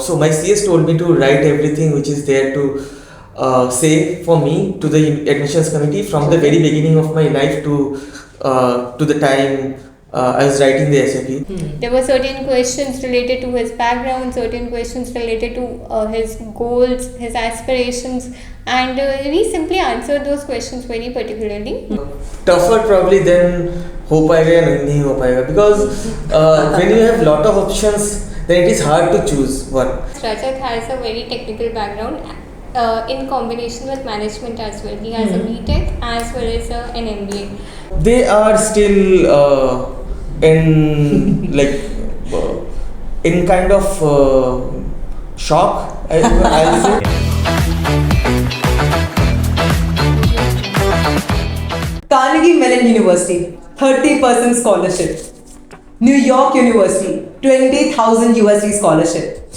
so my CS told me to write everything which is there to say for me to the admissions committee from the very beginning of my life to the time I was writing the SAP. There were certain questions related to his background, certain questions related to his goals, his aspirations, and we simply answered those questions very particularly. Tougher probably than हो पाएगा या नहीं हो पाएगा, because when you have lot of options then it is hard to choose one. Rajat has a very technical background in combination with management as well. He has a BTech as well as an MBA. They are still in like in kind of shock, I'll say. Carnegie Mellon University, 30% scholarship. New York University, 20,000 USD scholarship.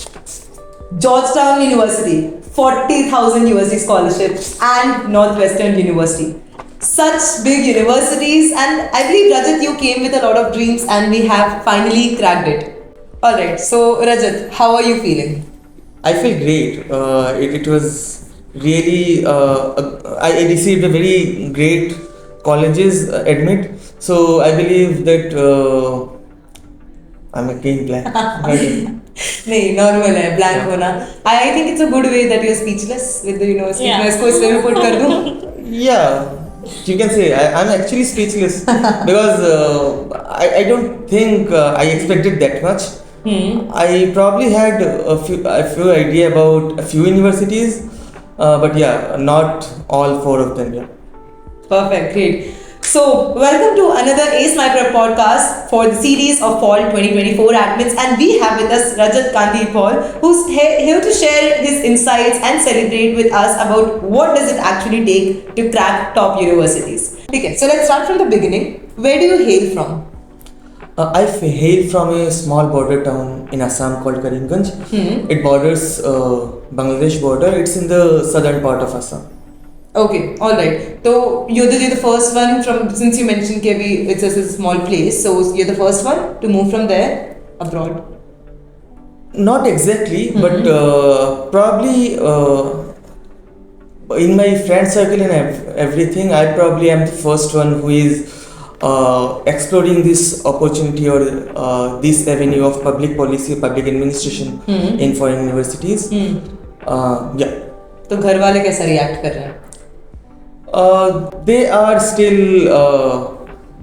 Georgetown University, 40,000 USD scholarship, and Northwestern University. Such big universities, and I believe Rajat, you came with a lot of dreams and we have finally cracked it. Alright, so Rajat, how are you feeling? I feel great. It was really, I received a very great colleges admit. So I believe that I'm again blank. नहीं normal है blank होना. I think it's a good way that you're speechless with the university. Yeah. मैं इसको इसमें भी put कर दूँ. Yeah, you can say I'm actually speechless because I don't think I expected that much. I probably had a few idea about a few universities, but yeah, not all 4 of them. Yeah. Perfect, great. So, welcome to another Ace My Prep podcast for the series of Fall 2024 admits, and we have with us Rajat Kanti Paul, who's here to share his insights and celebrate with us about what does it actually take to crack top universities. Okay, so let's start from the beginning. Where do you hail from? I hail from a small border town in Assam called Karimganj. It borders Bangladesh border. It's in the southern part of Assam. Okay, alright. So, you're the first one from, since you mentioned Kevi, it's a small place, so you're the first one to move from there abroad? Not exactly, but probably in my friend circle and everything, I probably am the first one who is exploring this opportunity or this avenue of public policy, public administration in foreign universities. Yeah. तो घर वाले कैसा react कर रहे हैं? They are still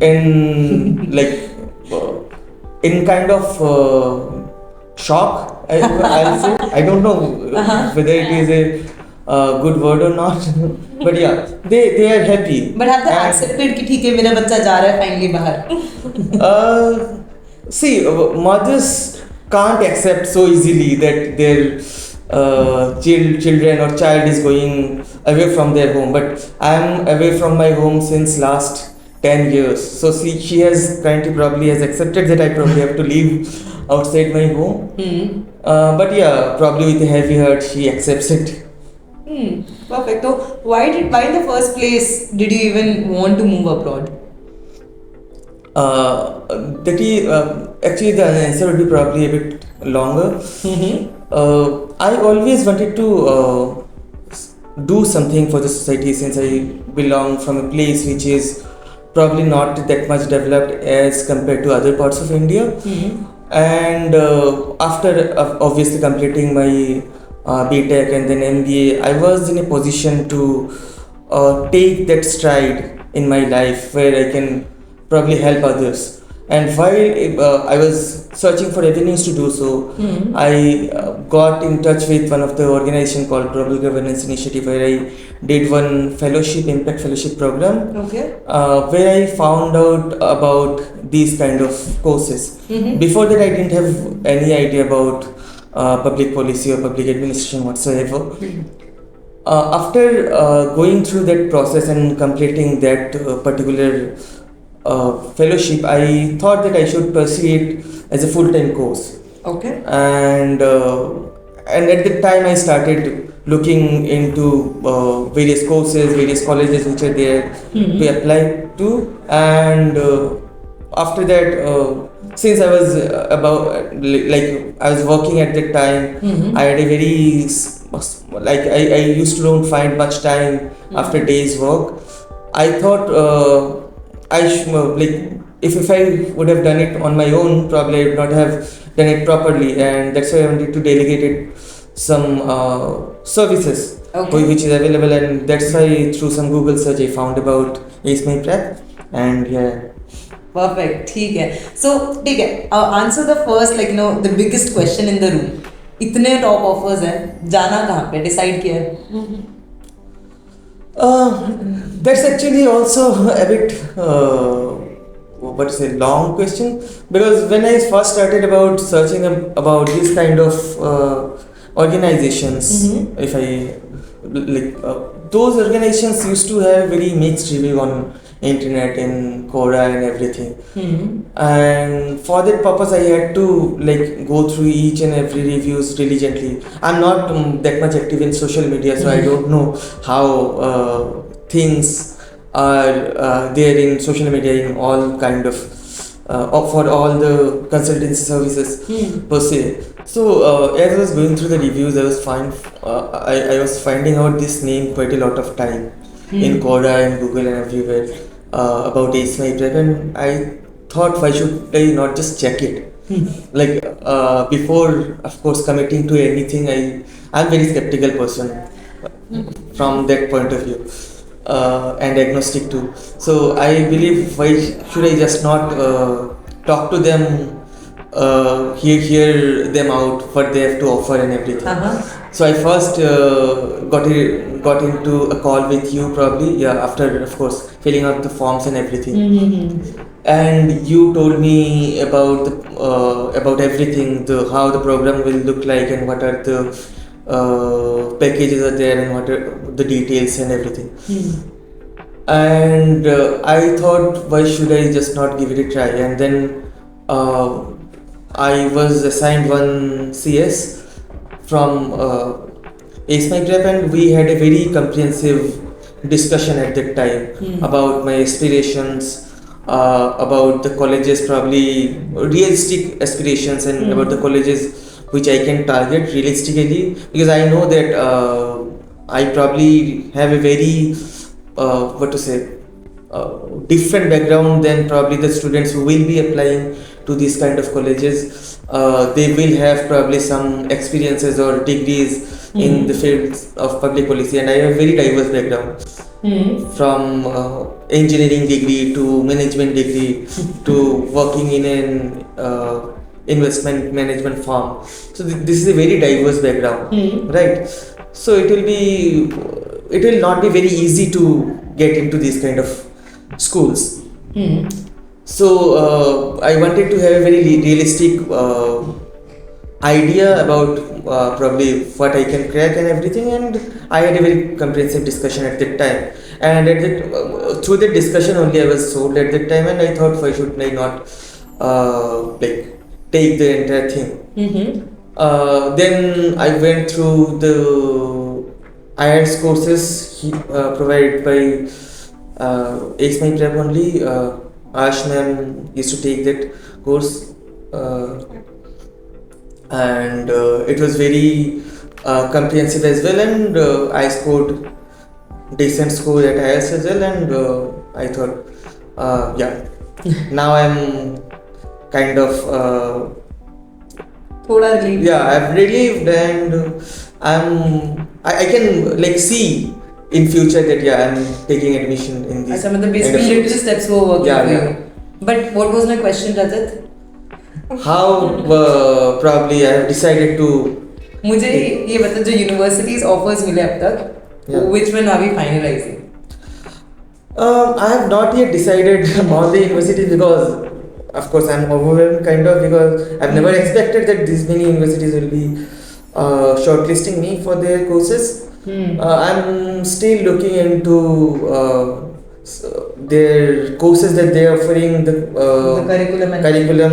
in like in kind of shock. I'll say. I don't know whether it is a good word or not, but yeah, they are happy. But have they accepted कि ठीक है मेरा बच्चा जा रहा है finally बाहर? See, mothers can't accept so easily that their children or child is going away from their home, but I am away from my home since last 10 years, so she has currently probably has accepted that I probably have to live outside my home. But yeah, probably with a heavy heart she accepts it. Perfect. So why in the first place did you even want to move abroad? Actually the answer would be probably a bit longer. I always wanted to do something for the society, since I belong from a place which is probably not that much developed as compared to other parts of India. And after obviously completing my BTech and then MBA, I was in a position to take that stride in my life where I can probably help others. And while I was searching for avenues to do so, I got in touch with one of the organization called Global Governance Initiative, where I did one fellowship, impact fellowship program, where I found out about these kind of courses. Before that, I didn't have any idea about public policy or public administration whatsoever. After going through that process and completing that particular fellowship, I thought that I should pursue it as a full-time course. Okay. And at the time I started looking into various courses, various colleges which are there to apply to, and after that since I was like I was working at that time, I had a very like I used to don't find much time after day's work. I thought like if I would have done it on my own, probably I would not have done it properly, and that's why I wanted to delegate it some services which is available, and that's why through some Google search I found about Ace My Prep, and yeah. Perfect. ठीक है. So ठीक है. Answer the first the biggest question in the room. इतने top offers हैं. जाना कहाँ पे? Decide किया है? That's actually also a bit long question, because when I first started about searching about this kind of organizations, if I those organizations used to have very mixed review on internet and Quora and everything, and for that purpose I had to go through each and every reviews diligently. I'm not that much active in social media, so I don't know how things are there in social media in all kind of for all the consultancy services per se. So as I was going through the reviews, I was finding out this name quite a lot of time in Quora and Google and everywhere about Ace My Prep, and I thought, why should I not just check it? Before, of course, committing to anything, I'm very skeptical person from that point of view, and agnostic too. So I believe, why should I just not talk to them, hear them out what they have to offer and everything. So I first got into a call with you probably, after of course filling out the forms and everything. And you told me about everything, how the program will look like, and what are the packages are there, and what are the details and everything. And I thought, why should I just not give it a try? And then I was assigned one CS from Ace My Prep, and we had a very comprehensive discussion at that time about my aspirations, about the colleges, probably realistic aspirations, and about the colleges which I can target realistically, because I know that I probably have a very different background than probably the students who will be applying to these kind of colleges. They will have probably some experiences or degrees in the field of public policy, and I have a very diverse background, from engineering degree to management degree to working in an investment management firm. So this is a very diverse background, right? So it will not be very easy to get into these kind of schools. So I wanted to have a very realistic idea about probably what I can crack and everything, and I had a very comprehensive discussion at that time. And through that discussion only I was sold at that time, and I thought, why should I not take the entire thing. Then I went through the IELTS courses provided by Ace My Prep only. Ash ma'am used to take that course, and it was very comprehensive as well, and I scored decent score at IELTS as well, and I thought, now I'm kind of I've relieved, and I can see in future that I'm taking admission in this. Basically little steps were working for you. But what was my question, Rajat? How probably I have decided to. मुझे ये बता, जो universities offers मिले अब तक, which one are we finalizing? I have not yet decided on the university, because of course I'm overwhelmed because I've never expected that these many universities will be shortlisting me for their courses. I'm still looking into their courses that they are offering, the curriculum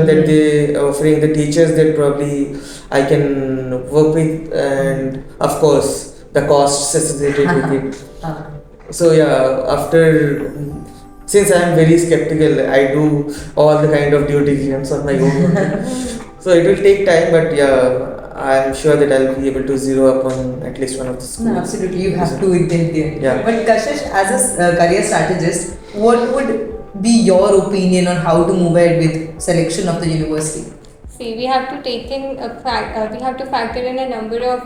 that they are offering, the teachers that probably I can work with, and of course the costs associated with it. So after since I am very skeptical, I do all the kind of due diligence on my own. So it will take time, but yeah, I'm sure that I'll be able to zero up on at least one of the schools. No, absolutely, you have to intend there. Yeah. But Kashish, as a career strategist, what would be your opinion on how to move ahead with selection of the university? See, we have to take in we have to factor in a number of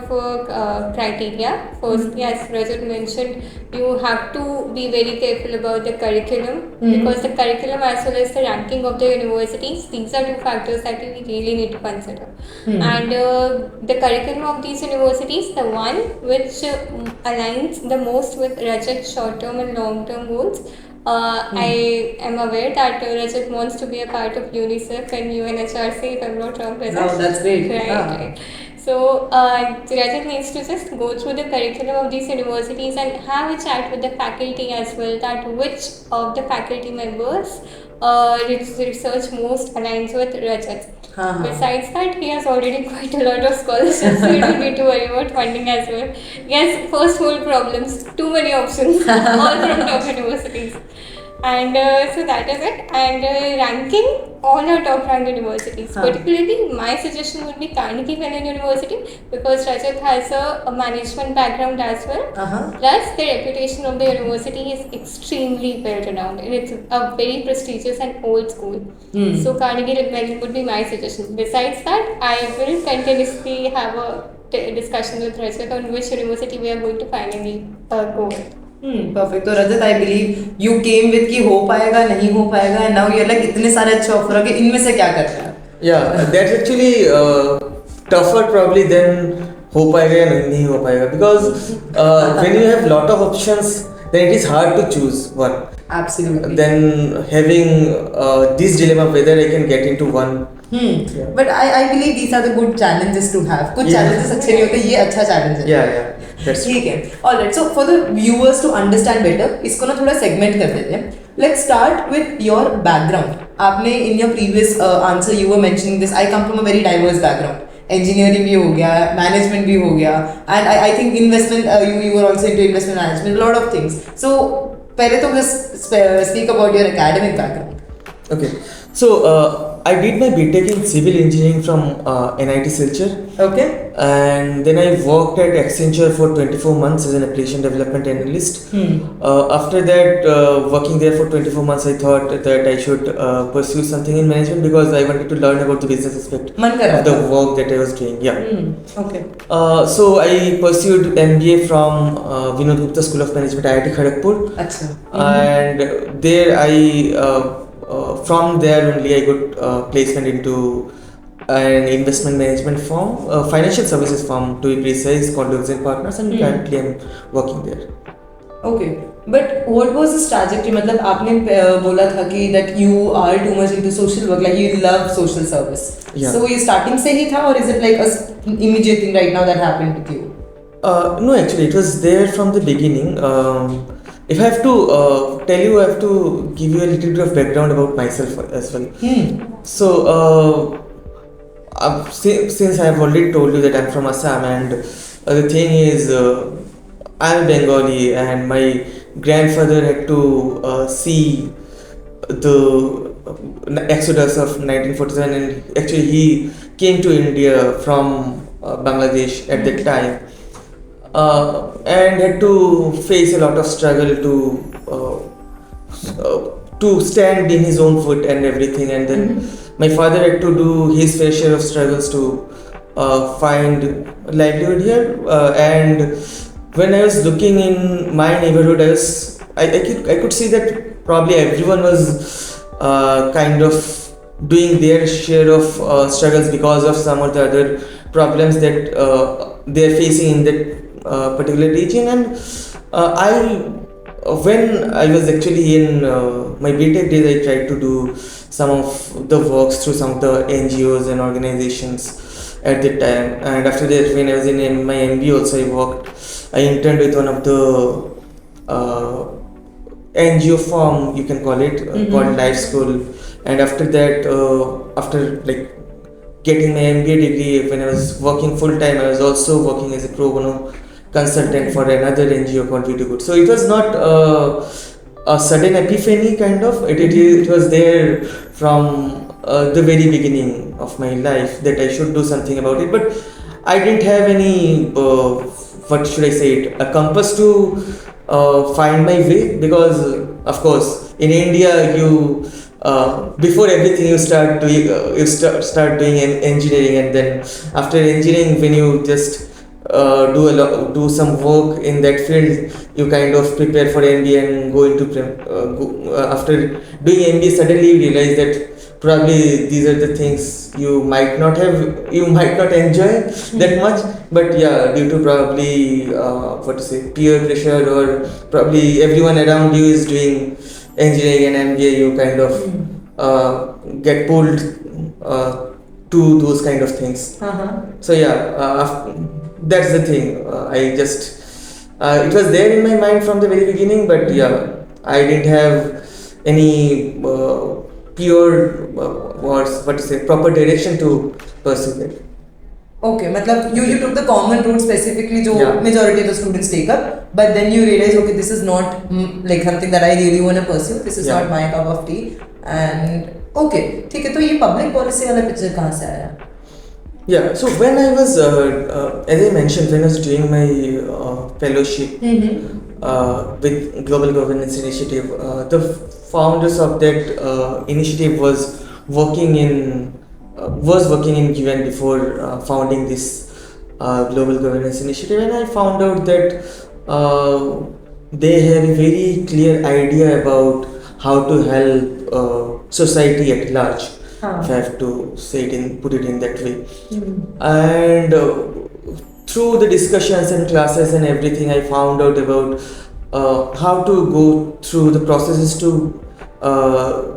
criteria. Firstly, as Rajat mentioned, you have to be very careful about the curriculum, because the curriculum as well as the ranking of the universities, these are two factors that we really need to consider. And the curriculum of these universities, the one which aligns the most with Rajat's short-term and long-term goals. I am aware that Rajat wants to be a part of UNICEF and UNHRC, if I'm not wrong, Rajat. Oh, that's great. Right, Ah. right. So, Rajat needs to just go through the curriculum of these universities and have a chat with the faculty as well, that which of the faculty members research most aligns with Rajat. Besides that, he has already quite a lot of scholarships, so you don't need to worry about funding as well. Yes, first world problems, too many options, all from top universities. And so that is it. And ranking all our top ranked universities. Particularly, my suggestion would be Carnegie Mellon University, because Rajat has a management background as well. Plus, the reputation of the university is extremely well renowned. It's a very prestigious and old school. So Carnegie Mellon would be my suggestion. Besides that, I will continuously have a discussion with Rajat on which university we are going to finally go with. Perfect. So Rajat, I believe you came with कि हो पाएगा नहीं हो पाएगा, and now you're like इतने सारे अच्छे offer है कि इनमें से क्या करना है? Yeah, that's actually tougher probably than हो पाएगा या नहीं हो पाएगा, because when you have lot of options, then it is hard to choose one. Absolutely. Then having this dilemma whether I can get into one. Yeah. But I believe these are the good challenges to have. कुछ challenges अच्छे नहीं होते, ये अच्छा challenge है. Yeah, that's ठीक है. Alright, so for the viewers to understand better, इसको ना थोड़ा segment कर देते हैं. Let's start with your background. आपने in your previous answer you were mentioning this. I come from a very diverse background. Engineering भी हो गया, management भी हो गया, and I think investment. You were also into investment management. A lot of things. So पहले तो just speak about your academic background. Okay, so I did my BTech in civil engineering from NIT Silchar. Okay. And then I worked at Accenture for 24 months as an application development analyst. After that, working there for 24 months, I thought that I should pursue something in management, because I wanted to learn about the business aspect of the work that I was doing. Yeah. Okay. So I pursued MBA from Vinod Gupta School of Management, IIT Kharagpur. Achha. And there from there only I got placement into an investment management firm, financial services firm to be precise, called Partners, and currently I'm working there. Okay, but what was this trajectory? मतलब आपने बोला था कि that you are too much into social work, like you love social service. Yeah. So ये starting से ही था, or is it like a immediate thing right now that happened with you? No, actually it was there from the beginning. If I have to tell you, I have to give you a little bit of background about myself as well. So, since I have already told you that I'm from Assam, and the thing is, I'm Bengali, and my grandfather had to see the exodus of 1947, and actually he came to India from Bangladesh at that time. And had to face a lot of struggle to stand in his own foot and everything, and then my father had to do his fair share of struggles to find livelihood here. And when I was looking in my neighborhood, I could see that probably everyone was kind of doing their share of struggles because of some or the other problems that they are facing in that particular region. And when I was actually in my BTech days, I tried to do some of the works through some of the NGOs and organizations at that time. And after that, when I was in my MBA also, I interned with one of the NGO firm, you can call it, called Life School. And after that, after like getting my MBA degree, when I was working full time, I was also working as a pro bono consultant for another NGO called We Do Good. So it was not a sudden epiphany kind of. It was there from the very beginning of my life that I should do something about it, but I didn't have any what should I say it, a compass to find my way, because of course in India you before everything you start doing start doing engineering, and then after engineering when you just do some work in that field, you kind of prepare for MBA and go into after doing MBA suddenly you realize that probably these are the things you might not enjoy that much, but yeah, due to probably what to say, peer pressure, or probably everyone around you is doing engineering and MBA, you kind of get pulled to those kind of things. So yeah, that's the thing. I just it was there in my mind from the very beginning, but yeah, I didn't have any pure what to say, proper direction to pursue it. Okay, matlab you took the common route specifically जो Yeah. majority of the students take up, but then you realize okay, this is not like something that I really want to pursue. This is Yeah. not my cup of tea. And okay, ठीक है, तो ये public policy वाला picture कहाँ से आया? Yeah, so when I was, as I mentioned, when I was doing my fellowship with Global Governance Initiative, the founders of that initiative was working in UN before founding this Global Governance Initiative, and I found out that they have a very clear idea about how to help society at large. If I have to say it put it in that way. And through the discussions and classes and everything, I found out about how to go through the processes to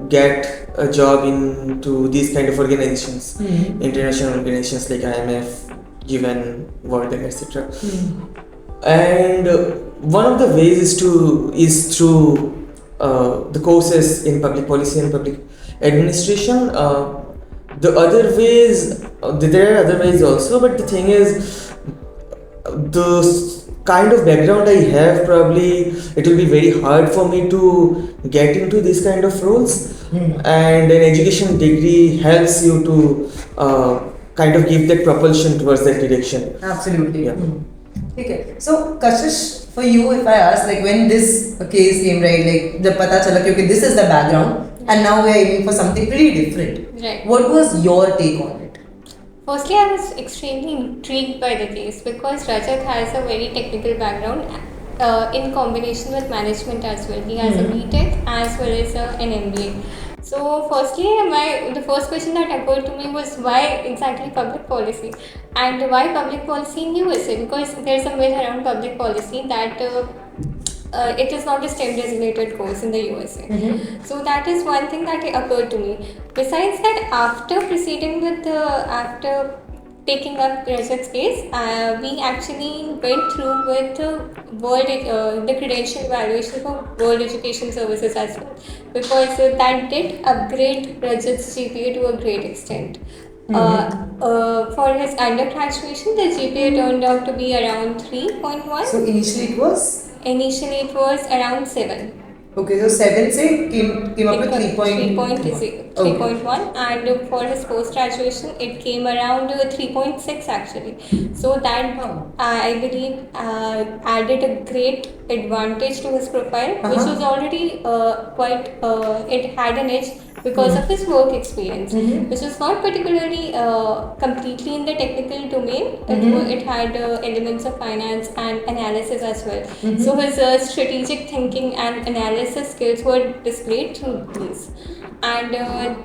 get a job into these kind of organizations, international organizations like IMF, UN, World Bank, etc. And one of the ways is through the courses in public policy and public administration. The other ways, there are other ways also, but the thing is, the kind of background I have, probably it will be very hard for me to get into these kind of roles, and an education degree helps you to kind of give that propulsion towards that direction. Absolutely. Yeah. Okay. So Kashish, for you, if I ask, like when this case came, right, like the pata chala, okay, this is the background, and now we are aiming for something pretty different. Right. What was your take on it? Firstly, I was extremely intrigued by the case because Rajat has a very technical background in combination with management as well. He has a BTech as well as an MBA. So firstly, the first question that occurred to me was why exactly public policy, and why public policy in USA, because there's a myth around public policy that it is not a STEM designated course in the USA. So that is one thing that occurred to me. Besides that, after proceeding with after taking up Rajat's case, we actually went through with the credential evaluation for World Education Services as well, because that did upgrade Rajat's GPA to a great extent. For his undergraduation, the GPA turned out to be around 3.1. So initially it was? Initially it was around 7. Okay, so 7 say came up with 3.1, and for his post-graduation it came around 3.6 actually. So that I believe added a great advantage to his profile, which was already quite, it had an edge because of his work experience, which was not particularly completely in the technical domain. It had elements of finance and analysis as well. So his strategic thinking and analysis skills were displayed through these. And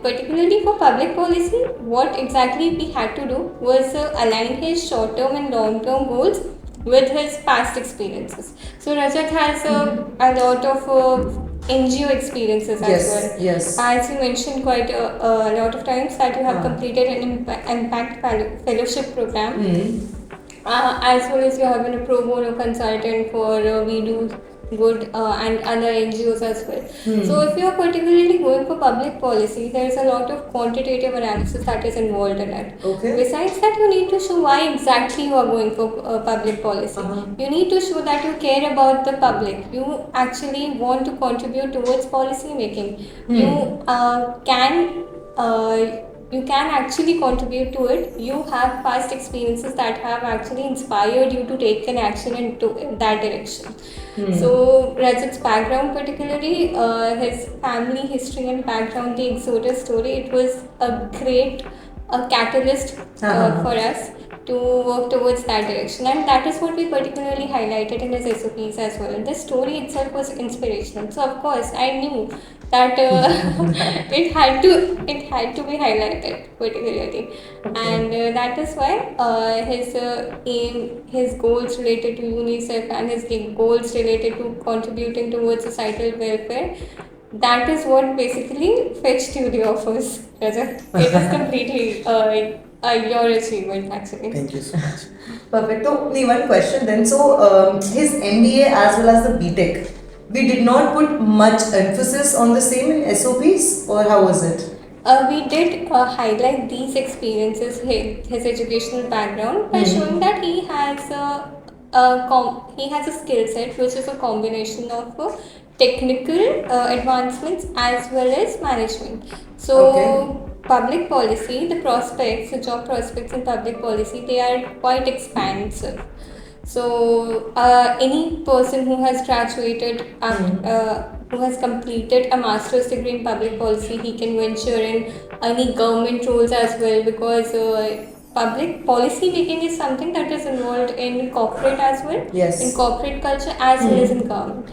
particularly for public policy, what exactly we had to do was align his short-term and long-term goals with his past experiences. So Rajat has a lot of NGO experiences as well. Yes. As you mentioned quite a lot of times that you have completed an impact fellowship program. As well as you have been a pro bono consultant for we do good and other NGOs as well. So if you are particularly going for public policy, there is a lot of quantitative analysis that is involved in it. Okay. Besides that, you need to show why exactly you are going for public policy. You need to show that you care about the public. You actually want to contribute towards policy making. You can actually contribute to it. You have past experiences that have actually inspired you to take an action into that direction. So Rajat's background, particularly his family history and background, the Exodus story, it was a great catalyst for us to work towards that direction, and that is what we particularly highlighted in his SOPs as well. The story itself was inspirational, so of course I knew that it had to be highlighted particularly, and that is why his aim, his goals related to UNICEF and his goals related to contributing towards societal welfare, that is what basically fetched you the offers, Rajat. It is completely your achievement actually. Thank you so much. Perfect. So, only one question then. So, his MBA as well as the BTech, we did not put much emphasis on the same in SOPs, or how was it? We did highlight these experiences, his educational background, by showing that he has a skill set which is a combination of technical advancements as well as management. So public policy, the prospects, the job prospects in public policy, they are quite expansive. So any person who has graduated, who has completed a master's degree in public policy, he can venture in any government roles as well, because public policy making is something that is involved in corporate as well, Yes. in corporate culture as well as in government.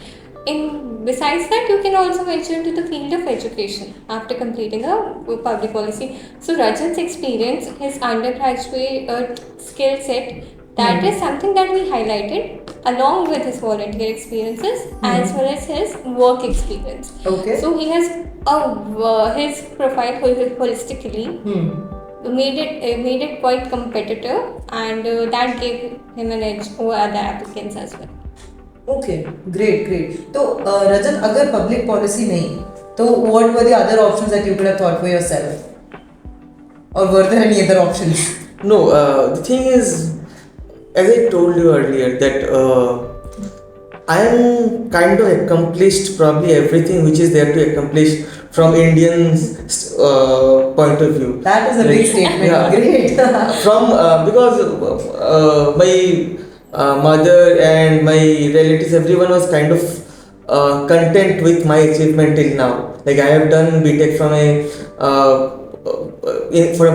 Besides that, you can also venture into the field of education after completing a public policy. So Rajat's experience, his undergraduate skill set, that is something that we highlighted along with his volunteer experiences as well as his work experience. Okay. So he has his profile holistically made it quite competitive, and that gave him an edge over other applicants as well. Okay, great. So, Rajat, अगर public policy नहीं, तो what were the other options that you could have thought for yourself? Or were there any other options? No, the thing is, as I told you earlier, that I am kind of accomplished probably everything which is there to accomplish from Indians' point of view. That is a big statement. Yeah. Great. From because my mother and my relatives, everyone was kind of content with my achievement till now. Like I have done BTech from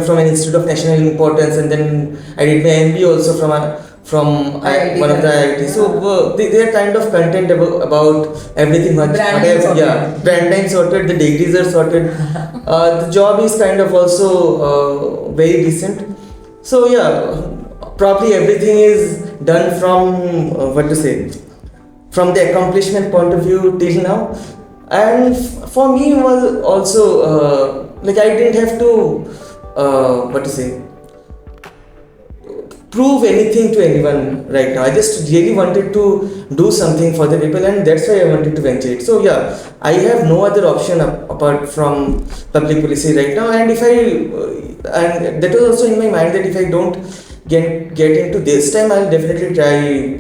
from an institute of national importance, and then I did my MBA also from one of the IIT. So they are kind of content about everything. Brand name sorted, the degrees are sorted. The job is kind of also very decent. So yeah, probably everything is done from from the accomplishment point of view till now. And for me was also like I didn't have to prove anything to anyone right now. I just really wanted to do something for the people, and that's why I wanted to venture it. So yeah, I have no other option apart from public policy right now. And and that was also in my mind that if I don't get into this time, I'll definitely try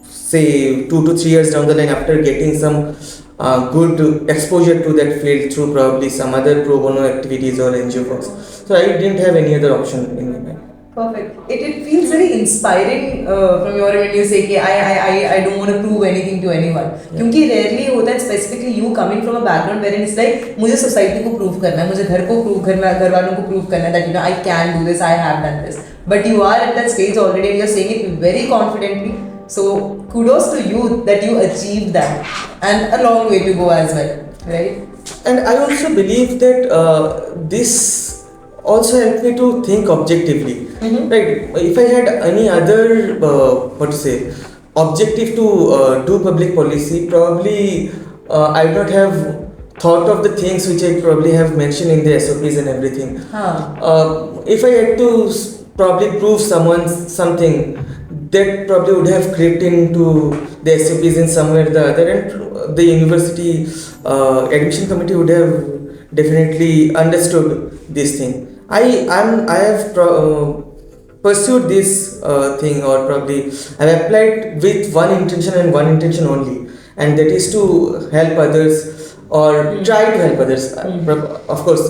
say 2 to 3 years down the line, after getting some good exposure to that field through probably some other pro bono activities or NGO works. So I didn't have any other option in my mind. Perfect. It feels very inspiring from your end when you say कि I don't want to prove anything to anyone. क्योंकि rarely होता है, specifically you coming from a background wherein it's like मुझे society को prove करना है, मुझे घर को prove करना है, घर वालों को prove करना है that I can do this, I have done this. But you are at that stage already and you're saying it very confidently. So kudos to you that you achieved that, and a long way to go as well, right? And I also believe that this also helped me to think objectively. Right? If I had any other objective to do public policy, probably I would not have thought of the things which I probably have mentioned in the SOPs and everything. If I had to probably prove someone something, that probably would have crept into the SOPs in somewhere or the other, and the university admission committee would have definitely understood this thing. I have pursued this thing, or probably I have applied with one intention and one intention only, and that is to help others or try to help others. Of course,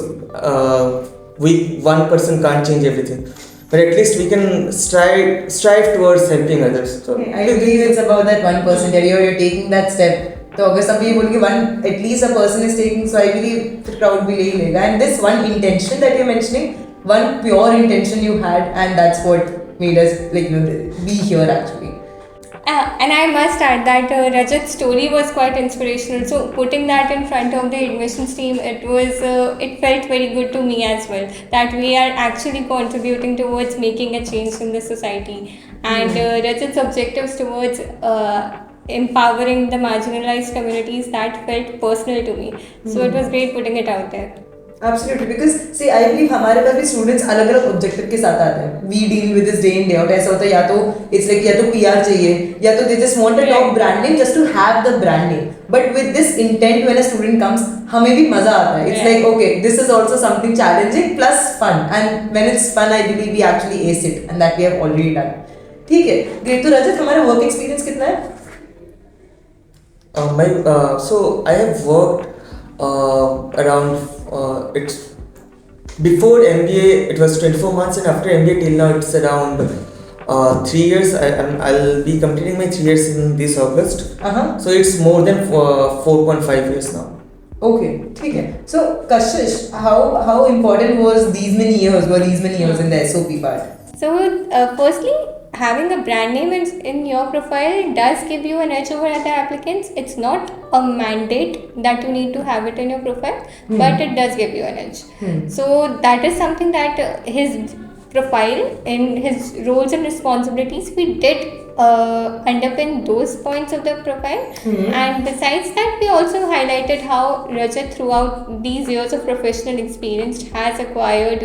one person can't change everything, but at least we can strive towards helping others. So I believe it's about that 1% that you're taking that step. तो अगर सभी ये बोलेंगे one at least a person is taking, so I believe the crowd भी ले ही लेगा. And this one intention that you're mentioning, one pure intention you had, and that's what made us be here actually. And I must add that Rajat's story was quite inspirational. So putting that in front of the admissions team, it felt very good to me as well, that we are actually contributing towards making a change in the society. And Rajat's objectives towards empowering the marginalized communities, that felt personal to me. So it was great putting it out there. Absolutely, because see, I believe हमारे पास भी students अलग-अलग objective के साथ आते हैं. We deal with this day in day out. ऐसा होता है या तो it's like या तो PR चाहिए, या तो they just want a top brand name just to have the brand name. But with this intent, when a student comes, हमें भी मजा आता है. It's like okay, this is also something challenging plus fun. And when it's fun, I believe we actually ace it, and that we have already done. ठीक है, great. तो रजत, हमारा work experience कितना है? So I have worked around it's before MBA it was 24 months, and after MBA till now it's around 3 years. I'll be completing my 3 years in this August. So it's more than 4.5 years now. Okay, ठीक है. So Kashish, how important was these many years in the SOP part? So firstly, having a brand name in your profile does give you an edge over other applicants. It's not a mandate that you need to have it in your profile, but it does give you an edge. So that is something that his profile, in his roles and responsibilities, we did underpin those points of the profile. And besides that, we also highlighted how Rajat throughout these years of professional experience has acquired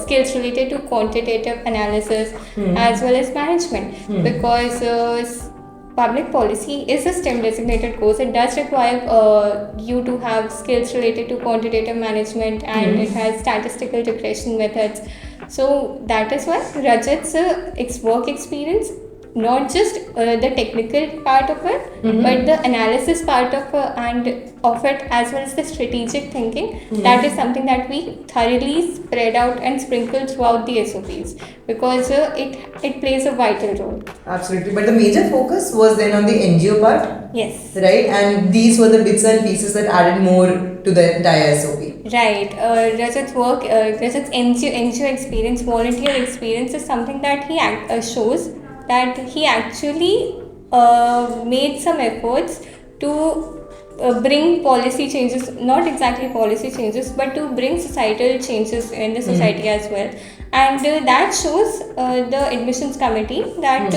skills related to quantitative analysis as well as management, because public policy is a STEM designated course. It does require you to have skills related to quantitative management, and it has statistical regression methods. So that is why Rajat's work experience, not just the technical part of it, but the analysis part of it, as well as the strategic thinking, that is something that we thoroughly spread out and sprinkle throughout the SOPs, because it plays a vital role. Absolutely, but the major focus was then on the NGO part. Yes. Right, and these were the bits and pieces that added more to the entire SOP. Right. Rajat's work, Rajat's NGO experience, volunteer experience, is something that he shows that he actually made some efforts to bring policy changes, not exactly policy changes, but to bring societal changes in the society as well. And that shows the admissions committee that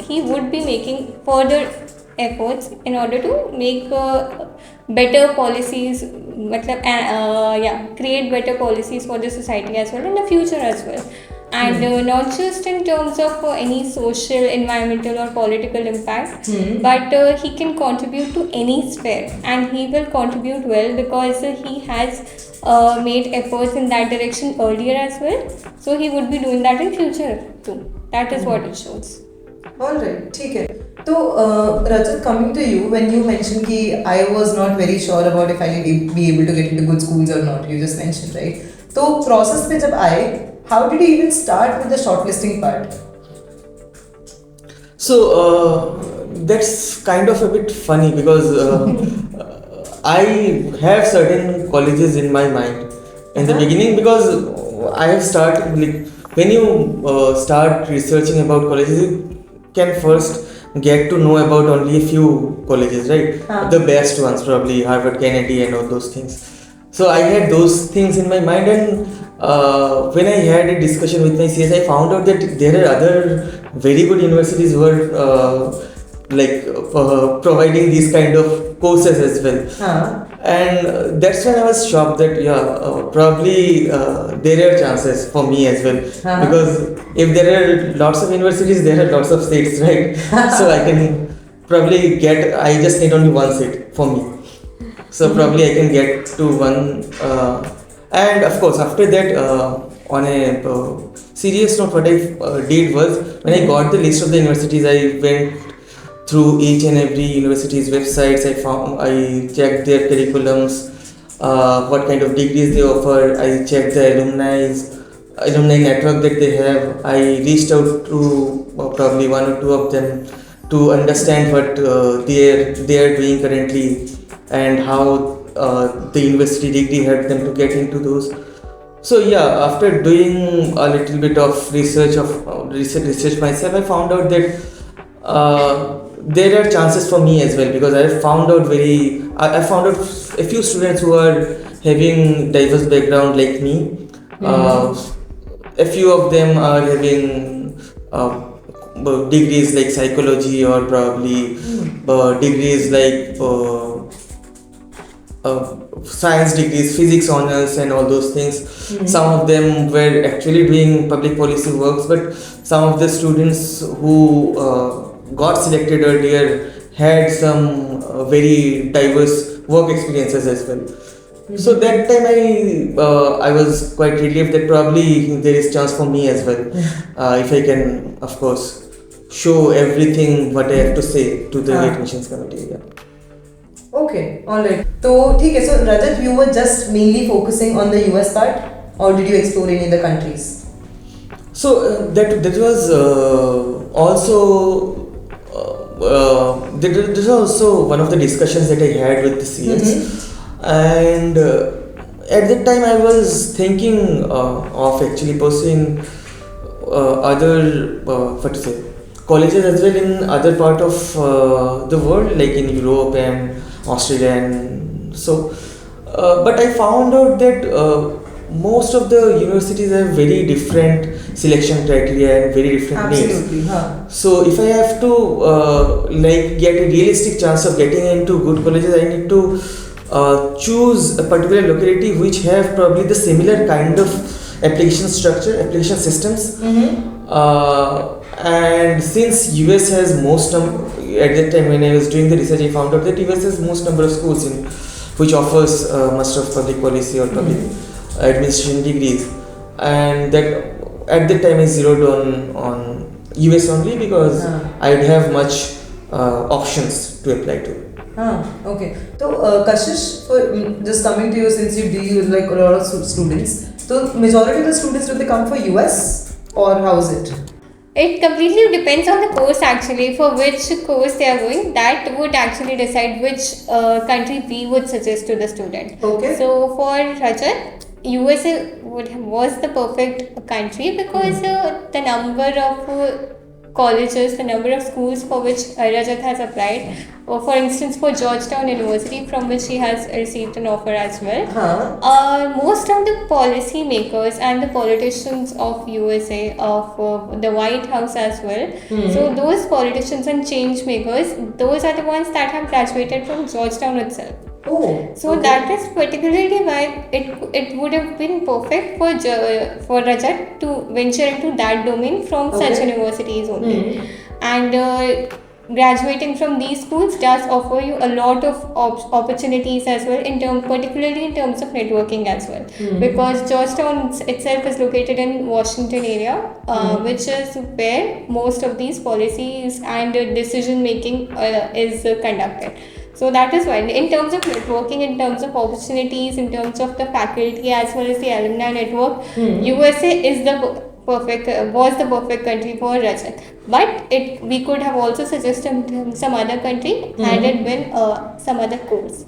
he would be making further efforts in order to make better policies, create better policies for the society as well in the future as well. And not just in terms of any social, environmental or political impact, but he can contribute to any sphere, and he will contribute well because he has made efforts in that direction earlier as well. So he would be doing that in future too. That is what it shows. Alright, ठीक है. तो Rajat, coming to you, when you mentioned कि I was not very sure about if I will be able to get into good schools or not, you just mentioned, right? तो process पे जब आए, how did you even start with the shortlisting part? So that's kind of a bit funny, because I have certain colleges in my mind in the beginning, because I have started, like, when you start researching about colleges, you can first get to know about only a few colleges, right? The best ones, probably Harvard, Kennedy and all those things. So I had those things in my mind, and when I had a discussion with my CS, I found out that there are other very good universities who are providing these kind of courses as well. And that's when I was shocked that probably there are chances for me as well, because if there are lots of universities, there are lots of seats, right? So I can probably get. I just need only one seat for me. So probably I can get to one. And of course, after that, on a serious note, what I did was, when I got the list of the universities, I went through each and every university's websites. I checked their curriculums, what kind of degrees they offer. I checked the alumni network that they have. I reached out to probably one or two of them to understand what they are doing currently, and how the university degree helped them to get into those. So yeah, after doing a little bit of research myself, I found out that there are chances for me as well, because I found out a few students who are having diverse background like me. A few of them are having degrees like psychology, or probably degrees like science degrees, physics honors, and all those things. Some of them were actually doing public policy works, but some of the students who got selected earlier had some very diverse work experiences as well. So that time I was quite relieved that probably there is chance for me as well, if I can, of course, show everything what I have to say to the admissions committee. Yeah. Okay, alright. So, ठीक है. So, Rajat, you were just mainly focusing on the US part, or did you explore any other countries? So that was also this was also one of the discussions that I had with the CS, and at that time I was thinking of actually pursuing other colleges as well in other part of the world, like in Europe and Australia, and so. But I found out that most of the universities have very different selection criteria and very different Absolutely, needs. So if I have to get a realistic chance of getting into good colleges, I need to choose a particular locality which have probably the similar kind of application structure, application systems. And since US has at that time when I was doing the research, I found out that US has most number of schools which offers much of public policy or public administration degrees, and that at that time I zeroed on US only, because I'd have much options to apply to. Okay. So, Kashish, for just coming to you, since you deal with like a lot of students, so majority of the students, do they come for US, or how is it? It completely depends on the course actually, for which course they are going. That would actually decide which country we would suggest to the student. Okay. So for Rajat, USA was the perfect country, because the number of colleges, the number of schools for which Rajat has applied, or for instance for Georgetown University, from which he has received an offer as well. Most of the policy makers and the politicians of USA, of the White House as well, so those politicians and change makers, those are the ones that have graduated from Georgetown itself. So that is particularly why it would have been perfect for Rajat to venture into that domain from such universities only. And graduating from these schools does offer you a lot of opportunities as well, particularly in terms of networking as well, because Georgetown itself is located in Washington area, which is where most of these policies and decision making is conducted. So that is why, in terms of networking, in terms of opportunities, in terms of the faculty as well as the alumni network, USA was the perfect country for Rajat. But we could have also suggested some other country had it been some other course.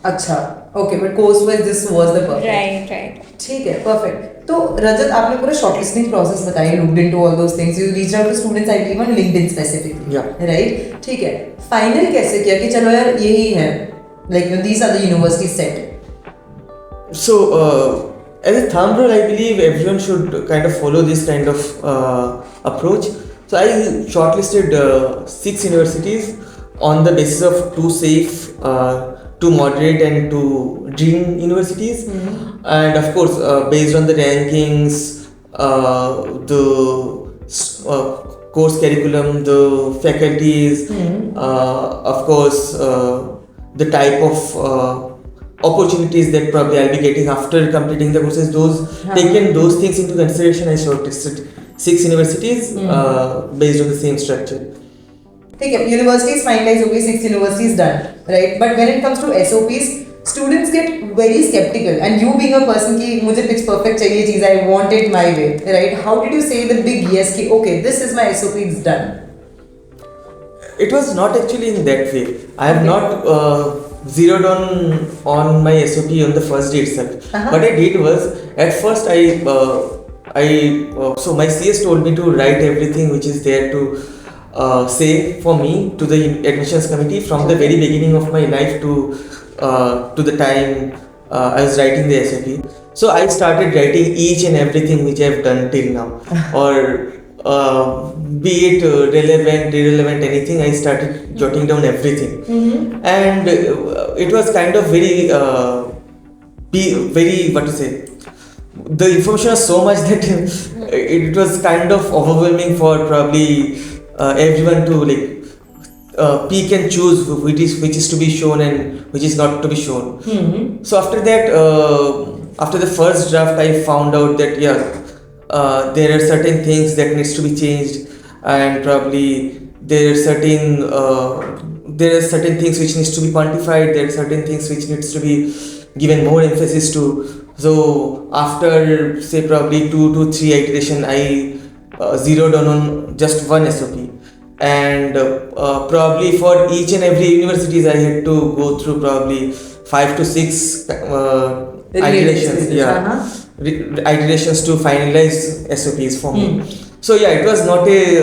अच्छा, okay, but course-wise this was the perfect. Right. ठीक है, perfect. तो रजत, आपने पूरा shortlisting process बताया, looked into all those things, you reached out to students, I believe on LinkedIn specifically. Yeah. Right? ठीक है. Final कैसे किया कि चलो यार यही है, like these are the universities set. So as a thumb rule, I believe everyone should kind of follow this kind of approach. So I shortlisted 6 universities on the basis of 2 safe to moderate and to dream universities. And of course, based on the rankings, course curriculum, the faculties, of course, the type of opportunities that probably I'll be getting after completing the courses, taken those things into consideration, I shortlisted 6 universities based on the same structure. Okay, universities finalize, okay, 6 universities done, right? But when it comes to SOPs, students get very skeptical. And you being a person ki mujhe pitch perfect chahiye cheez, I want it my way, right? How did you say the big yes ki okay, this is my SOP, it's done? It was not actually in that way. I have not zeroed on my SOP on the first day itself. What I did was, at first so my CS told me to write everything which is there to say for me to the admissions committee from the very beginning of my life to the time I was writing the SOP. So I started writing each and everything which I have done till now, or be it relevant, irrelevant, anything. I started jotting down everything, and it was kind of very what to say. The information was so much that it was kind of overwhelming for probably everyone to pick and choose which is to be shown and which is not to be shown. So after that, after the first draft, I found out that there are certain things that needs to be changed, and probably there are certain things which needs to be quantified. There are certain things which needs to be given more emphasis to. So after say probably 2 to 3 iteration, I zeroed on just one SOP, and probably for each and every universities I had to go through probably 5 to 6 iterations. Iterations to finalize SOPs for me. So it was not very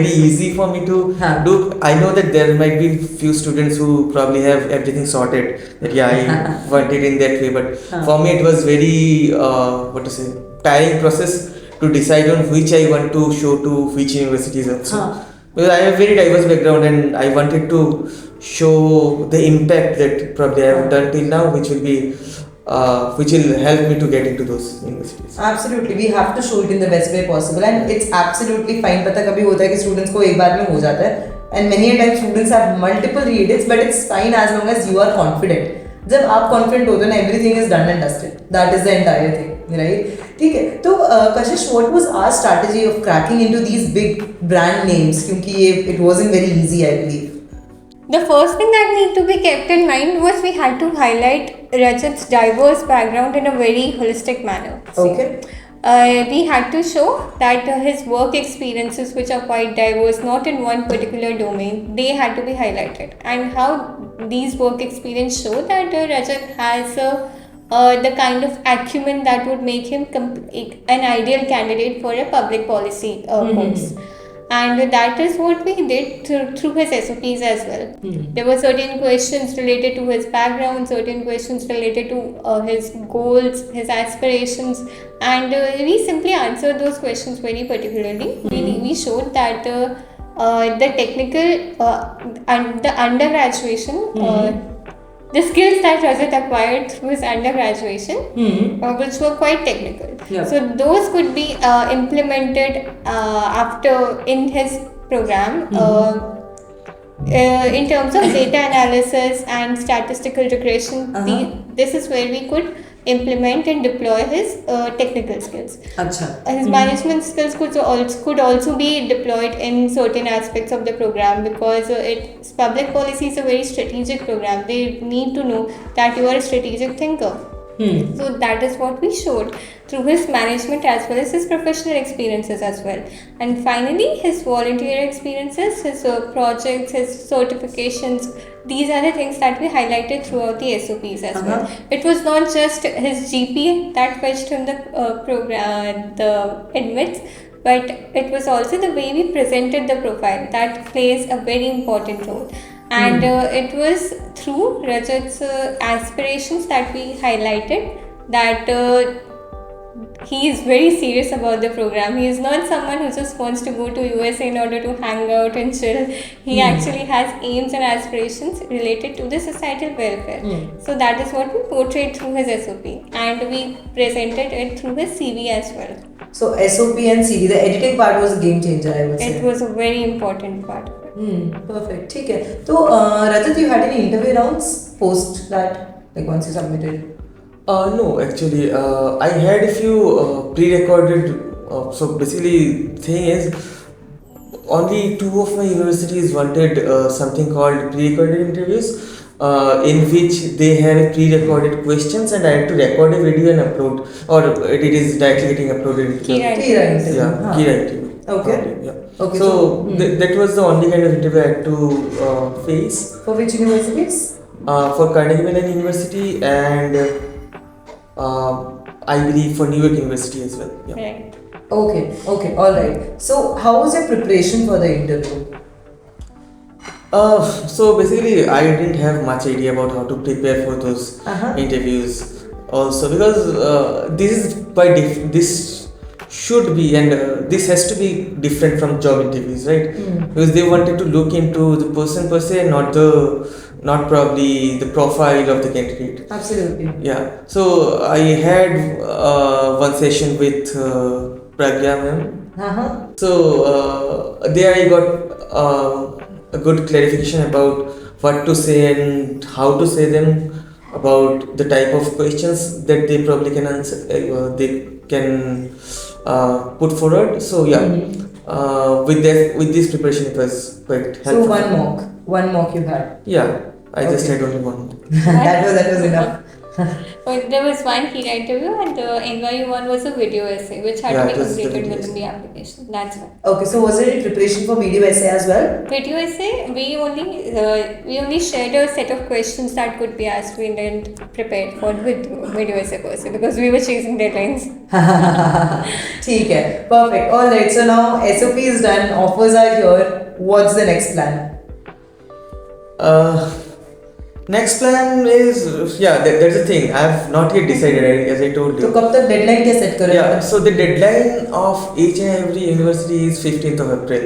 easy for me to do. I know that there might be few students who probably have everything sorted, that I want it in that way, but for me it was very tiring process to decide on which I want to show to which universities also. Because I have a very diverse background and I wanted to show the impact that probably I have done till now, which will help me to get into those universities. Absolutely, we have to show it in the best way possible, and it's absolutely fine. पता कभी होता है कि students को एक बार में हो जाता है, and many a time students have multiple readings, but it's fine as long as you are confident. जब आप confident होते हो ना, everything is done and dusted. That is the entire thing, right? ठीक है. तो Kashish, what was our strategy of cracking into these big brand names? क्योंकि it wasn't very easy, I believe. The first thing that need to be kept in mind was we had to highlight Rajat's diverse background in a very holistic manner. Okay. We had to show that his work experiences, which are quite diverse, not in one particular domain, they had to be highlighted. And how these work experience show that Rajat has the kind of acumen that would make him an ideal candidate for a public policy course. And that is what we did through his SOPs as well. There were certain questions related to his background, certain questions related to his goals, his aspirations, and we simply answered those questions very particularly. We showed that the technical and the undergraduation, the skills that Rajat acquired through his undergraduation, which were quite technical. So those could be implemented after in his program in terms of data analysis and statistical regression. This is where we could implement and deploy his technical skills. His management skills could also be deployed in certain aspects of the program, because public policy is a very strategic program. They need to know that you are a strategic thinker. So that is what we showed through his management as well as his professional experiences as well. And finally, his volunteer experiences, his projects, his certifications, these are the things that we highlighted throughout the SOPs as well. It was not just his GPA that fetched him the admits, but it was also the way we presented the profile that plays a very important role. And it was through Rajat's aspirations that we highlighted that he is very serious about the program. He is not someone who just wants to go to USA in order to hang out and chill. He actually has aims and aspirations related to the societal welfare. So that is what we portrayed through his SOP, and we presented it through his CV as well. So SOP and CV, the editing part was a game changer, I would say. It was a very important part of it. Perfect. ठीक है. So Rajat, you had any interview rounds post that, like once you submitted? No, actually, I had a few pre-recorded. So basically, thing is, only two of my universities wanted something called pre-recorded interviews, in which they have pre-recorded questions, and I had to record a video and upload, or it is directly getting uploaded. Kira interview. Yeah, Kira interview. Okay. Probably, yeah. Okay. So that was the only kind of interview I had to face. For which universities? For Carnegie Mellon University and I believe for New York University as well. Yeah. Right. Okay, alright. So, how was your preparation for the interview? So basically, I didn't have much idea about how to prepare for those interviews. Also, because this is this should be, and this has to be different from job interviews, right? Because they wanted to look into the person per se, not probably the profile of the candidate. Absolutely. Yeah. So I had one session with Pragya ma'am. So there I got a good clarification about what to say and how to say them, about the type of questions that they probably can answer, they can put forward. So yeah, with this preparation it was quite helpful. So one mock you had. Yeah, I just had only one. that was enough. But there was one Kira interview, and the NYU one was a video essay which had to be completed within the application. That's why. Okay, so was there any preparation for video essay as well? Video essay, we only shared a set of questions that could be asked. We didn't prepare for video essay per se because we were chasing deadlines. ठीक है, perfect. Alright, so now SOP is done, offers are here. What's the next plan? Next plan is, yeah, that's the thing. I have not yet decided, as I told you. So कब तक deadline क्या set करोगे? Yeah, so the deadline of each and every university is 15th of April,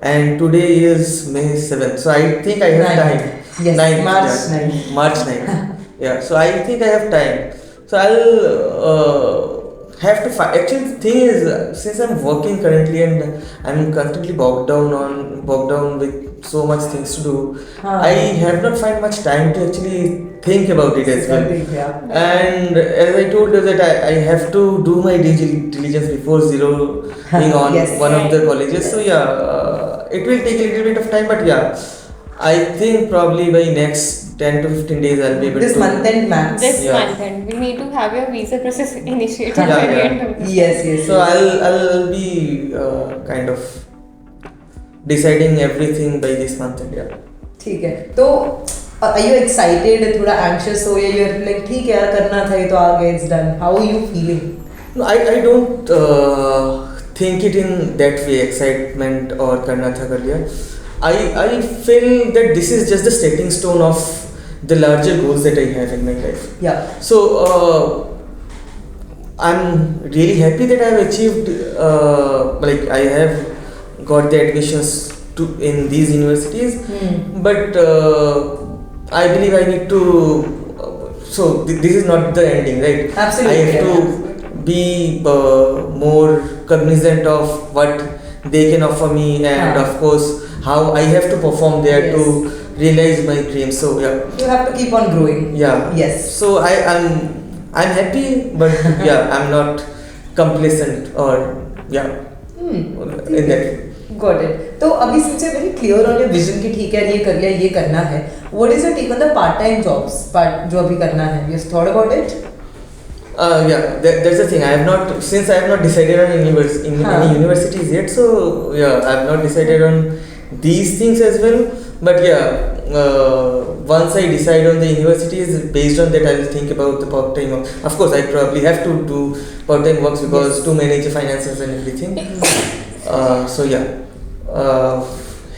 and today is May 7th. So I think I have time. Yes, 9th, March yeah, 9th. March 9th. Yeah, so I think I have time. So I'll have to find. Actually, the thing is, since I'm working currently and I'm constantly bogged down with so much things to do, I have not find much time to actually think about it as well. Yeah. And as I told you that I have to do my due diligence before zeroing on one of the colleges. So yeah, it will take a little bit of time, but yeah, I think probably by next 10 to 15 days I'll be able this to. month end max. This month end, we need to have your visa process initiated Yeah, by the yeah. end of this. Yes. So I'll be kind of deciding everything by this month end. Yeah. ठीक है. तो are you excited? थोड़ा anxious हो या you're like ठीक है यार करना था ये तो आ गया, it's done. How are you feeling? No, I don't think it in that way, excitement or karna tha kar liya. I feel that this is just the stepping stone of the larger goals that I have in my life. Yeah. So I'm really happy that I have achieved, like I have got the admissions in these universities, but I believe I need to. So this is not the ending, right? Absolutely. I have to be more cognizant of what they can offer me, and of course how I have to perform there to realize my dreams. So yeah, you have to keep on growing. Yeah. Yes. So I'm happy, but yeah, I'm not complacent or in that. Got it. So अभी since you're very clear on your vision कि ठीक है ये कर लिया ये करना है, what is your take on the part-time jobs जो अभी करना है? You thought about it? Yeah, that's the thing. I have not decided on any universities yet. So yeah, I have not decided on these things as well. But yeah, once I decide on the universities, based on that I will think about the part-time work. Of course, I probably have to do part-time works because to manage the finances and everything. So yeah,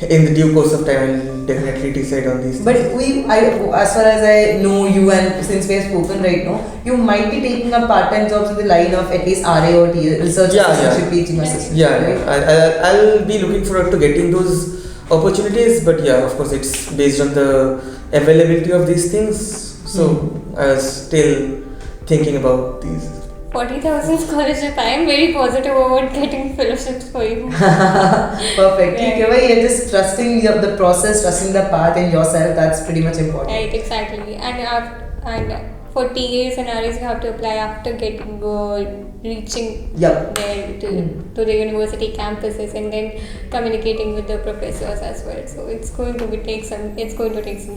in the due course of time, I'll definitely decide on these. But as far as I know you, and since we have spoken right now, you might be taking up part-time jobs in the line of at least RA or research assistant, teaching assistant. Yeah, right? I'll be looking forward to getting those opportunities. But yeah, of course, it's based on the availability of these things. So I was still thinking about these. 40,000 scholarship. I am very positive about getting fellowships for you. Perfect. Right. Okay, you're just trusting the process, trusting the path in yourself. That's pretty much important. Right, exactly. And for TAs and RAs, you have to apply after reaching Yep. there to the university campuses and then communicating with the professors as well. So it's going to take some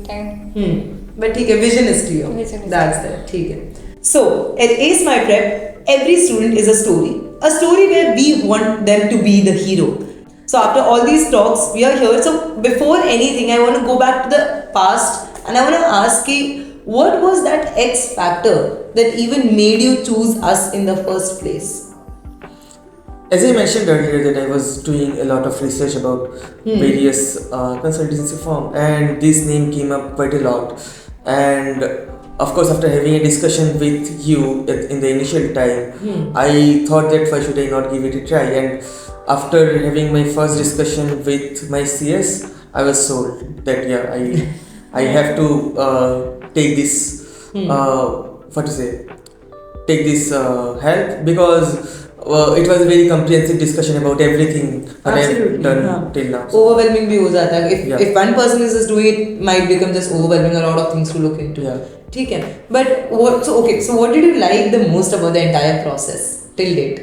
time. But vision is clear. Vision is That's there. So at Ace My Prep, every student is a story where we want them to be the hero. So after all these talks, we are here. So before anything, I want to go back to the past and I want to ask you, what was that X factor that even made you choose us in the first place? As I mentioned earlier, that I was doing a lot of research about various consultancy firms, and this name came up quite a lot. And of course, after having a discussion with you in the initial time, I thought that why should I not give it a try? And after having my first discussion with my CS, I was sold that I have to take this take this help, because it was a very comprehensive discussion about everything that I have done till now. Overwhelming भी हो जाता है. If one person is just doing it, might become just overwhelming, a lot of things to look into. ठीक है. But so what did you like the most about the entire process till date?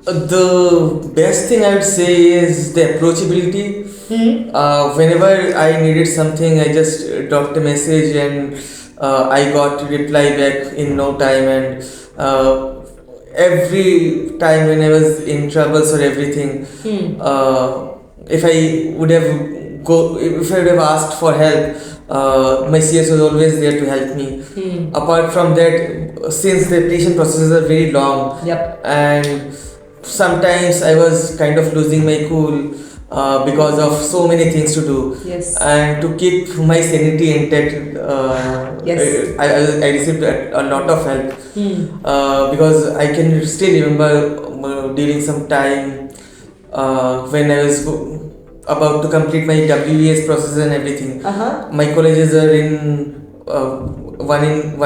The best thing I would say is the approachability. Whenever I needed something, I just dropped a message and I got to reply back in no time. And every time when I was in troubles or everything, if I would have asked for help, my CS was always there to help me. Apart from that, since the application processes are very long, and sometimes I was kind of losing my cool because of so many things to do. And to keep my sanity intact, I received a lot of help, because I can still remember during some time when I was about to complete my WES process and everything. My colleges are in one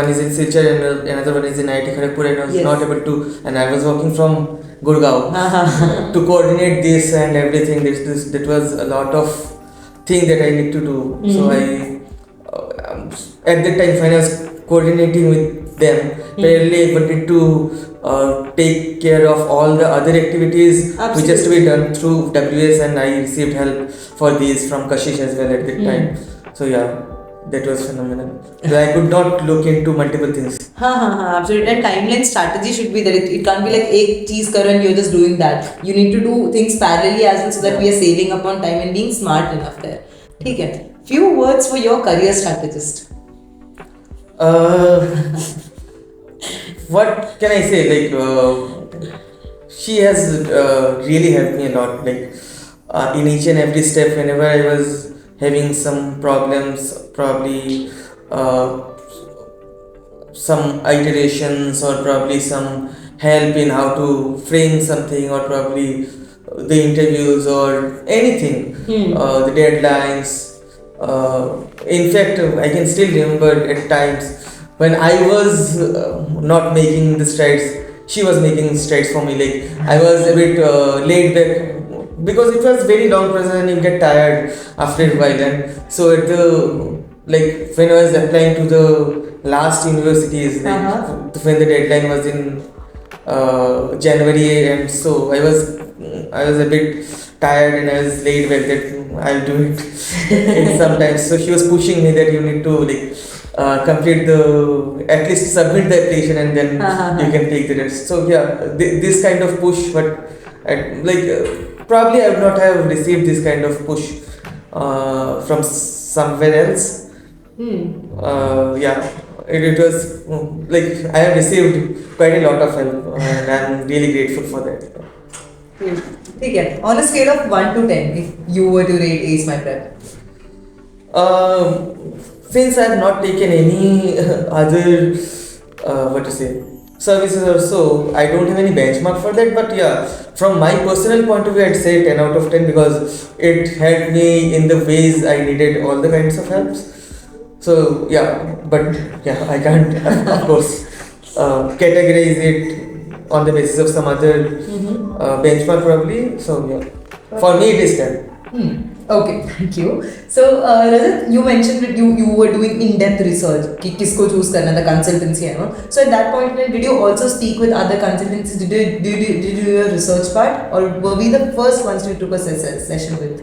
is in Silchar and another one is in IIT Kharagpur, and I was not able to, and I was working from Gurgaon to coordinate this and everything. That was a lot of thing that I need to do. So I at that time when I was coordinating with them, parallelly I wanted to take care of all the other activities which has to be done through WS, and I received help for these from Kashish as well at that time. So that was phenomenal. I could not look into multiple things. Absolutely. And timeline strategy should be there. It can't be like एक चीज करो and you're just doing that. You need to do things parallelly as well, so that we are saving up on time and being smart enough there. ठीक है. Few words for your career strategist. What can I say? Like she has really helped me a lot. Like in each and every step, whenever I was having some problems, probably some iterations or probably some help in how to frame something, or probably the interviews or anything, the deadlines. In fact, I can still remember at times when I was not making the strides, she was making strides for me. Like I was a bit laid back, because it was very long process and you get tired after a while. And so at the when I was applying to the last universities, when the deadline was in January, and so I was a bit tired and I was laid back that I'll do it sometimes. So she was pushing me that you need to complete at least submit the application and then you can take the rest. So this kind of push, but probably I would not have received this kind of push from somewhere else. It was I have received quite a lot of help, and I'm really grateful for that. ठीक है. On a scale of 1 to 10, if you were to rate Ace My Prep. Since I have not taken any other services or so, I don't have any benchmark for that. But yeah, from my personal point of view, I'd say 10 out of 10 because it helped me in the ways I needed all the kinds of helps. So yeah, but yeah, I can't of course categorize it on the basis of some other benchmark probably. So yeah, for me it is 10. Okay, thank you. So, Rajat, you mentioned that you were doing in-depth research कि किसको choose करना था, consultancy and all. So at that point, did you also speak with other consultancies? Did you do your research part, or were we the first ones you took a session with?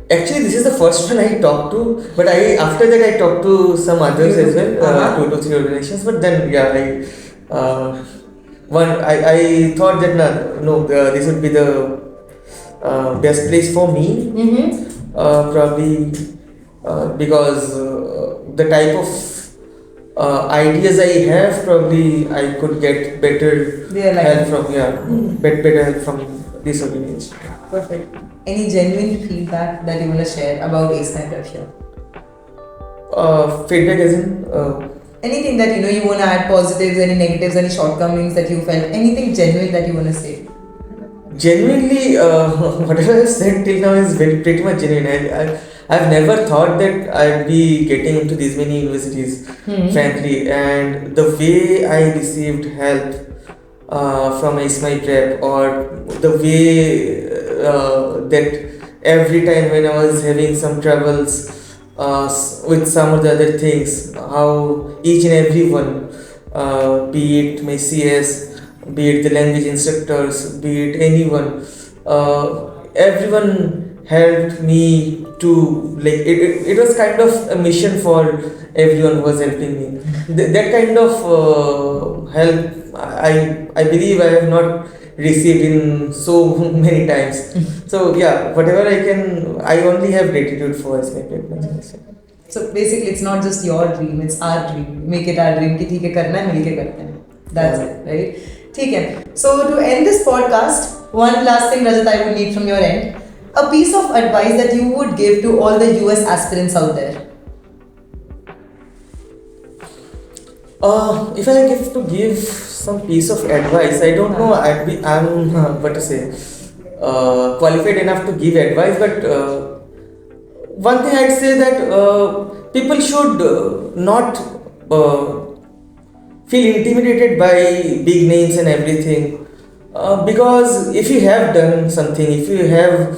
Actually, this is the first one I talked to, but after that I talked to some others as well, 2 to 3 organizations. But then yeah, I thought that this would be the best place for me, probably because the type of ideas I have, probably I could get better help from better help from this organization. Perfect. Any genuine feedback that you want to share about Ace My Prep here? Feedback as in anything that you want to add, positives, any negatives, any shortcomings that you felt, anything genuine that you want to say? Genuinely, whatever I've said till now is pretty much genuine. I've never thought that I'd be getting into these many universities, frankly. And the way I received help from Ace My Prep, or the way that every time when I was having some troubles with some of the other things, how each and every one, be it my CS, be it the language instructors, be it anyone, everyone helped me to, like, it was kind of a mission for everyone who was helping me. That kind of help I believe I have not received in so many times. So yeah, whatever I only have gratitude for as my parents. So basically, it's not just your dream; it's our dream. Make it our dream. कि ठीक है करना है मिलके करते हैं. That's it, right? ठीक है. So to end this podcast, one last thing, Rajat, I would need from your end, a piece of advice that you would give to all the US aspirants out there. If I have to give some piece of advice, I don't know. I'm qualified enough to give advice, but one thing I'd say that people should not feel intimidated by big names and everything, because if you have done something, if you have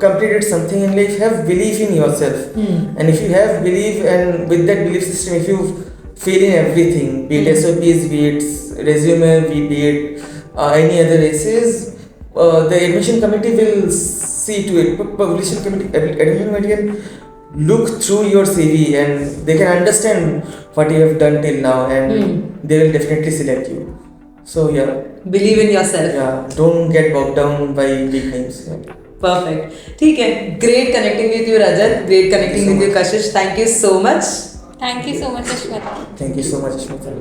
completed something in life, have belief in yourself, and if you have belief, and with that belief system, if you fail in everything, be it SOPs, be it resume, be it any other essays, the admission committee will see to it. Admission committee can look through your CV and they can understand what you have done till now, and they will definitely select you. So yeah, believe in yourself. Yeah, don't get bogged down by big names. Yeah. Perfect. ठीक है. Great connecting with you, Rajat. Great connecting with you, Kashish. Thank you so much. Thank you so much, Ashmita. Thank you so much, Ashmita.